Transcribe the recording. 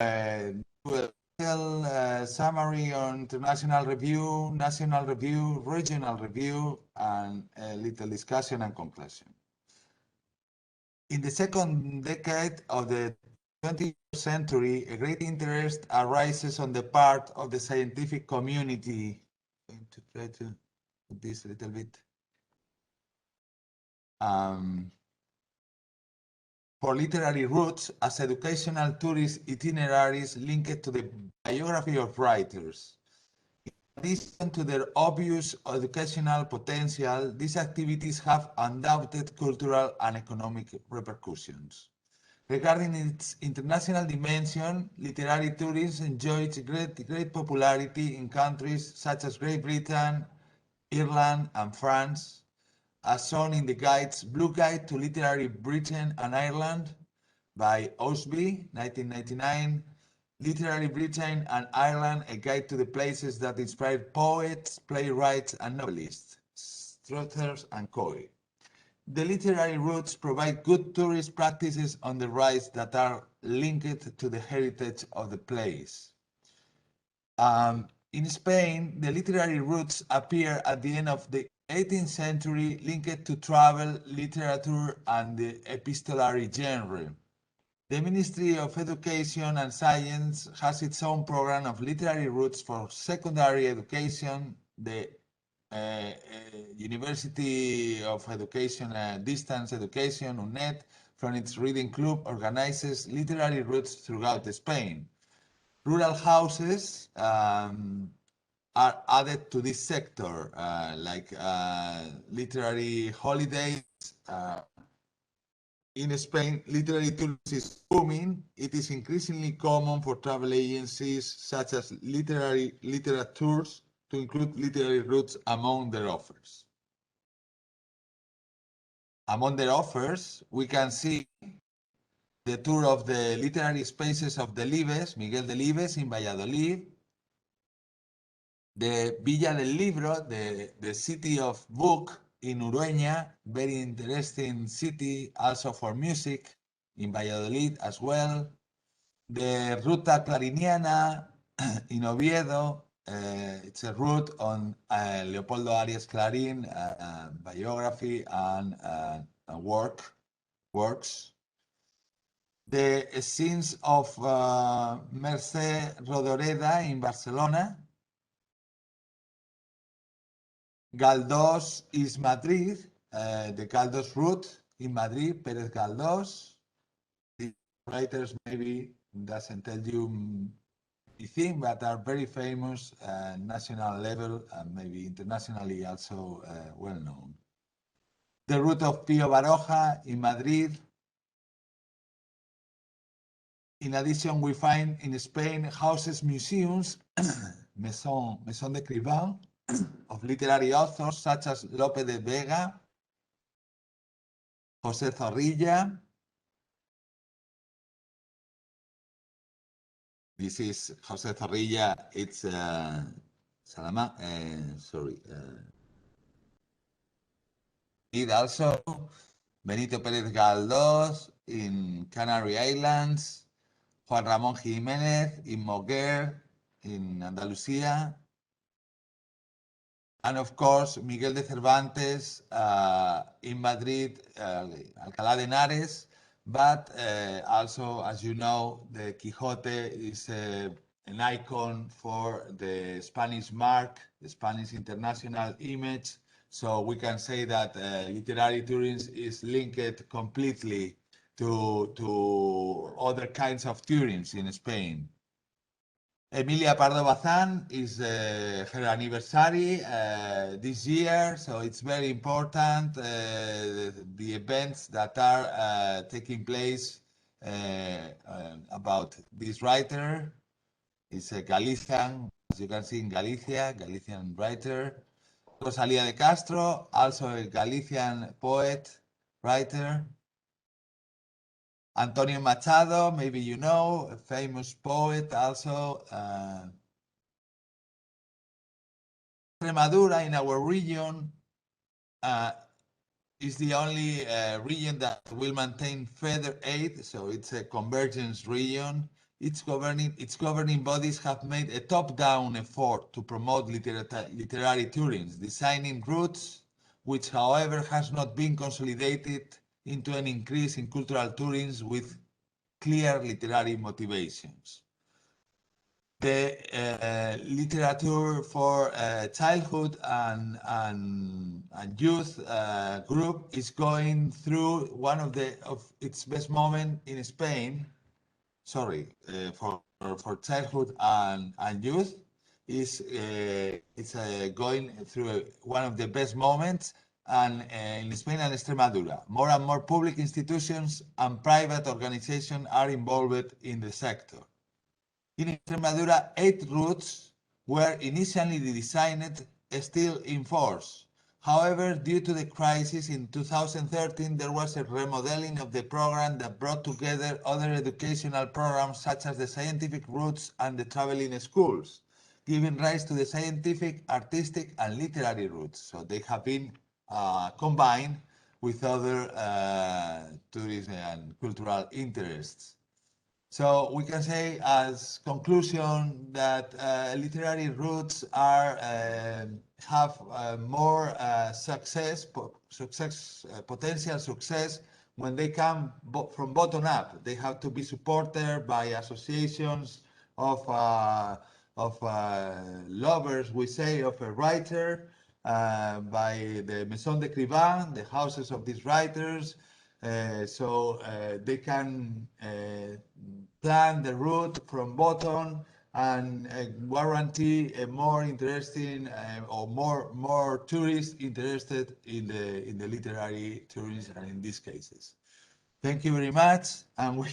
do a summary on international review, national review, regional review, and a little discussion and conclusion. In the second decade of the 20th century, a great interest arises on the part of the scientific community. I'm going to try to put this a little bit. For literary routes as educational tourist itineraries linked to the biography of writers. In addition to their obvious educational potential, these activities have undoubted cultural and economic repercussions. Regarding its international dimension, literary tourism enjoys great popularity in countries such as Great Britain, Ireland, and France, as shown in the guides Blue Guide to Literary Britain and Ireland by Osby, 1999, Literary Britain and Ireland, a guide to the places that inspired poets, playwrights, and novelists, Struthers and Coy. The literary routes provide good tourist practices on the rights that are linked to the heritage of the place. In Spain, the literary routes appear at the end of the 18th century linked to travel, literature, and the epistolary genre. The Ministry of Education and Science has its own program of literary routes for secondary education. The University of Education, Distance Education, UNED, from its reading club, organizes literary routes throughout Spain. Rural houses are added to this sector, like literary holidays. In Spain, literary tourism is booming. It is increasingly common for travel agencies such as literatures to include literary routes among their offers. Among their offers, we can see the tour of the literary spaces of Delibes, Miguel Delibes in Valladolid, the Villa del Libro, the city of book in Urueña, very interesting city also for music in Valladolid as well. The Ruta Clariniana in Oviedo, it's a route on Leopoldo Arias Clarín, biography and works. The scenes of Mercè Rodoreda in Barcelona. Galdós is Madrid, the Galdós route in Madrid, Pérez Galdós. The writers maybe doesn't tell you anything, but are very famous national level and maybe internationally also well known. The route of Pío Baroja in Madrid. In addition, we find in Spain houses, museums, Maison d'écrivains, of literary authors such as Lope de Vega, José Zorrilla. This is José Zorrilla. It's It also Benito Pérez Galdós in Canary Islands, Juan Ramón Jiménez in Moguer in Andalucía, and of course Miguel de Cervantes in Madrid, Alcalá de Henares. But also, as you know, the Quixote is an icon for the Spanish mark, the Spanish international image. So we can say that literary tourism is linked completely to other kinds of tourism in Spain. Emilia Pardo Bazán is her anniversary this year, so it's very important, the events that are taking place about this writer. It's a Galician, as you can see in Galicia, Galician writer. Rosalía de Castro, also a Galician poet, writer. Antonio Machado, maybe you know, a famous poet also. Extremadura in our region is the only region that will maintain further aid, so it's a convergence region. its governing bodies have made a top-down effort to promote literary tourism, designing routes which, however, has not been consolidated into an increase in cultural tourism with clear literary motivations. The literature for childhood and youth group is going through one of its best moments in Spain. Sorry, for childhood and youth is it's going through one of the best moments, and in Spain and Extremadura, more and more public institutions and private organizations are involved in the sector. In Extremadura, 8 routes were initially designed, still in force. However, due to the crisis in 2013, there was a remodeling of the program that brought together other educational programs such as the scientific routes and the traveling schools, giving rise to the scientific, artistic, and literary routes. So they have been combined with other tourism and cultural interests. So we can say as conclusion that literary routes have more potential success when they come from bottom up. They have to be supported by associations of lovers, we say, of a writer, by the Maison d'écrivain, the houses of these writers. So they can plan the route from bottom and guarantee a more interesting or more tourists interested in the literary tourism and in these cases. Thank you very much, and we